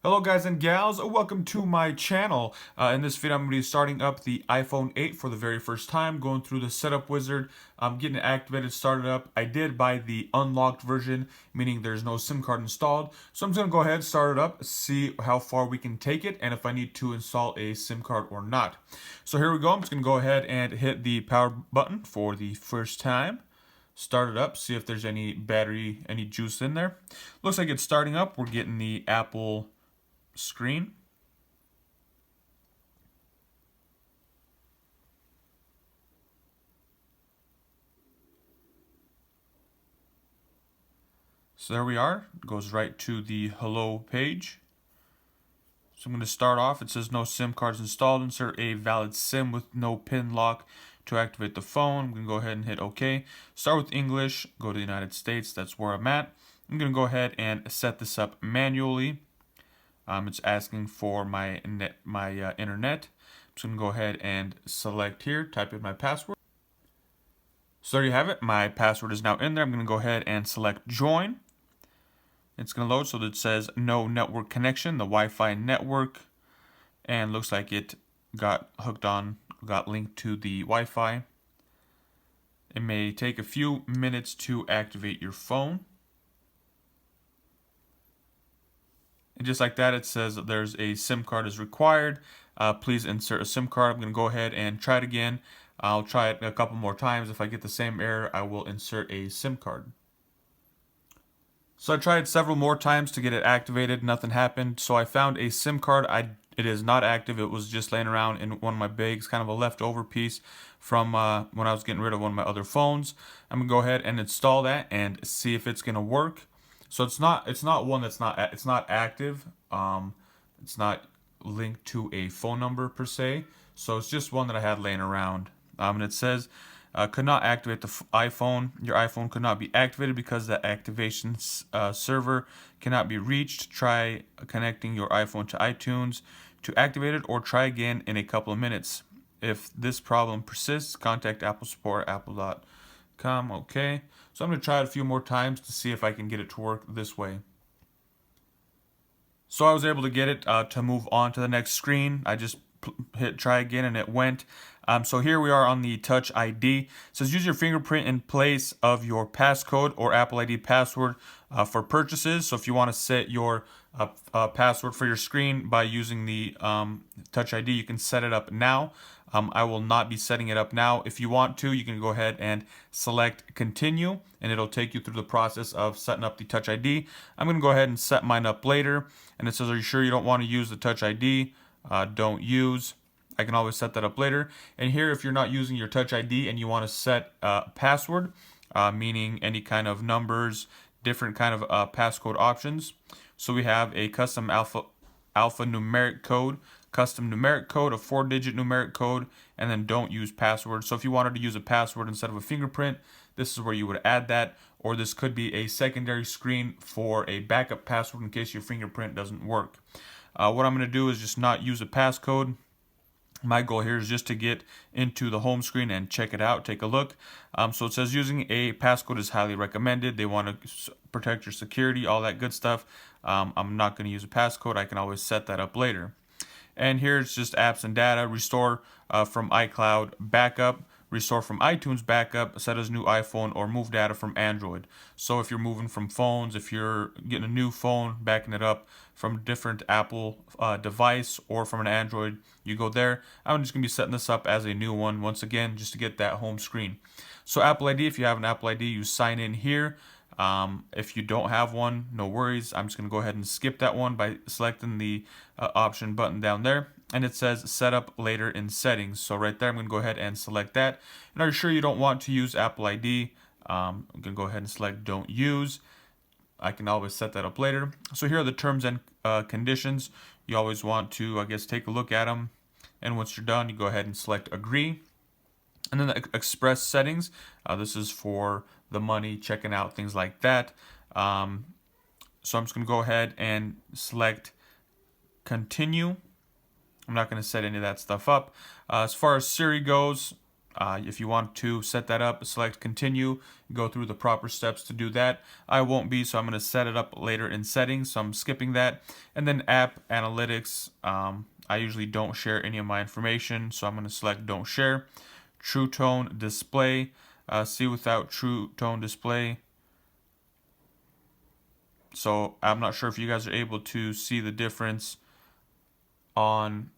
Hello guys and gals, welcome to my channel. In this video I'm going to be starting up the iPhone 8 for the very first time, going through the setup wizard, getting it activated, started up. I did buy the unlocked version, meaning there's no SIM card installed. So I'm just going to go ahead, start it up, see how far we can take it, and if I need to install a SIM card or not. So here we go, I'm just going to go ahead and hit the power button for the first time. Start it up, see if there's any battery, any juice in there. Looks like it's starting up. We're getting the Apple screen. So there we are. It goes right to the hello page. So I'm going to start off. It says no SIM cards installed. Insert a valid SIM with no pin lock to activate the phone. I'm going to go ahead and hit OK. Start with English. Go to the United States. That's where I'm at. I'm going to go ahead and set this up manually. It's asking for my internet. I'm just going to go ahead and select here, type in my password. So there you have it. My password is now in there. I'm going to go ahead and select join. It's going to load, so that it says no network connection, the Wi-Fi network, and looks like it got hooked on, got linked to the Wi-Fi. It may take a few minutes to activate your phone. And just like that, it says that there's a SIM card is required. Please insert a SIM card. I'm going to go ahead and try it again. I'll try it a couple more times. If I get the same error, I will insert a SIM card. So I tried several more times to get it activated. Nothing happened. So I found a SIM card. It is not active. It was just laying around in one of my bags, kind of a leftover piece from when I was getting rid of one of my other phones. I'm going to go ahead and install that and see if it's going to work. So it's not one that's not active. It's not linked to a phone number per se. So it's just one that I had laying around. And it says could not activate the iPhone. Your iPhone could not be activated because the activation server cannot be reached. Try connecting your iPhone to iTunes to activate it, or try again in a couple of minutes. If this problem persists, contact Apple support at apple.com. Okay, so I'm going to try it a few more times to see if I can get it to work this way. So I was able to get it to move on to the next screen. I just hit try again and it went. So here we are on the Touch ID. It says use your fingerprint in place of your passcode or Apple ID password for purchases. So if you want to set your password for your screen by using the Touch ID, you can set it up now. I will not be setting it up now. If you want to, you can go ahead and select continue, and it'll take you through the process of setting up the Touch ID. I'm going to go ahead and set mine up later. And it says, are you sure you don't want to use the Touch ID? Don't use. I can always set that up later. And here, if you're not using your Touch ID and you want to set password, meaning any kind of numbers, different kind of passcode options. So we have a custom alphanumeric code, custom numeric code, a 4-digit numeric code, and then don't use password. So if you wanted to use a password instead of a fingerprint, this is where you would add that. Or this could be a secondary screen for a backup password in case your fingerprint doesn't work. What I'm going to do is just not use a passcode. My goal here is just to get into the home screen and check it out, take a look. So it says using a passcode is highly recommended. They want to protect your security, all that good stuff. I'm not going to use a passcode. I can always set that up later. And here it's just apps and data, restore from iCloud backup, restore from iTunes backup, set as new iPhone, or move data from Android. So if you're moving from phones, if you're getting a new phone, backing it up from a different Apple device or from an Android, you go there. I'm just going to be setting this up as a new one, once again, just to get that home screen. So Apple ID, if you have an Apple ID, you sign in here. If you don't have one, no worries. I'm just going to go ahead and skip that one by selecting the option button down there. And it says set up later in settings. So right there, I'm going to go ahead and select that. And are you sure you don't want to use Apple ID? I'm going to go ahead and select don't use. I can always set that up later. So here are the terms and conditions. You always want to, I guess, take a look at them. And once you're done, you go ahead and select agree. And then the express settings. This is for the money, checking out, things like that. So I'm just going to go ahead and select continue. I'm not going to set any of that stuff up. As far as Siri goes, If you want to set that up, select continue, go through the proper steps to do that. I won't be, so I'm going to set it up later in settings, so I'm skipping that. And then app analytics, I usually don't share any of my information, so I'm going to select don't share. True tone display, see without true tone display. So I'm not sure if you guys are able to see the difference on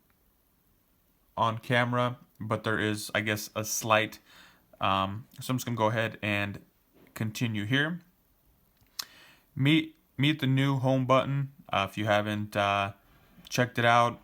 camera, but there is, I guess, a slight. So I'm just gonna go ahead and continue here. Meet the new home button. If you haven't checked it out,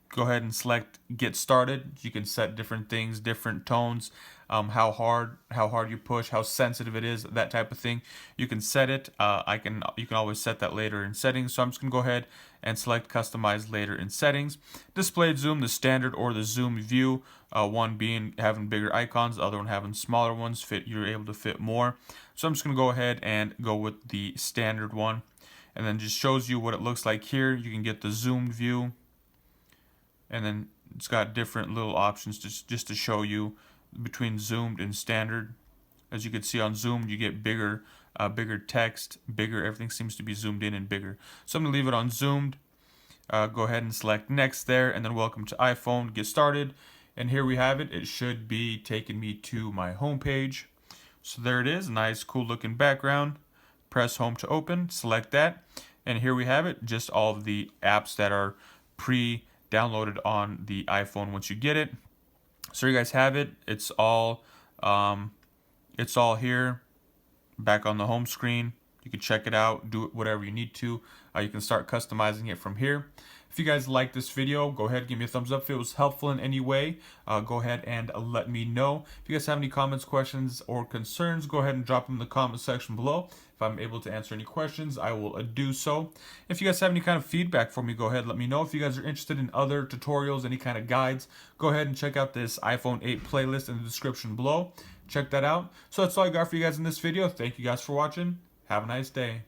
go ahead and select get started. You can set different things, different tones, how hard you push, how sensitive it is, that type of thing. You can set it. You can always set that later in settings. So I'm just gonna go ahead and select customize later in settings. Display zoom, the standard or the zoom view. One being having bigger icons, the other one having smaller ones. You're able to fit more. So I'm just gonna go ahead and go with the standard one, and then just shows you what it looks like here. You can get the zoomed view, and then it's got different little options just to show you between zoomed and standard. As you can see on zoomed, you get bigger text, bigger, everything seems to be zoomed in and bigger. So I'm gonna leave it on zoomed. Go ahead and select next there, and then welcome to iPhone, get started. And here we have it. It should be taking me to my home page. So there it is, nice cool looking background. Press home to open, select that. And here we have it, just all of the apps that are pre-downloaded on the iPhone once you get it. So you guys have it. It's all here, back on the home screen. You can check it out, do it whatever you need to. You can start customizing it from here. If you guys like this video, go ahead and give me a thumbs up. If it was helpful in any way, go ahead and let me know. If you guys have any comments, questions, or concerns, go ahead and drop them in the comment section below. If I'm able to answer any questions, I will do so. If you guys have any kind of feedback for me, go ahead and let me know. If you guys are interested in other tutorials, any kind of guides, go ahead and check out this iPhone 8 playlist in the description below. Check that out. So that's all I got for you guys in this video. Thank you guys for watching. Have a nice day.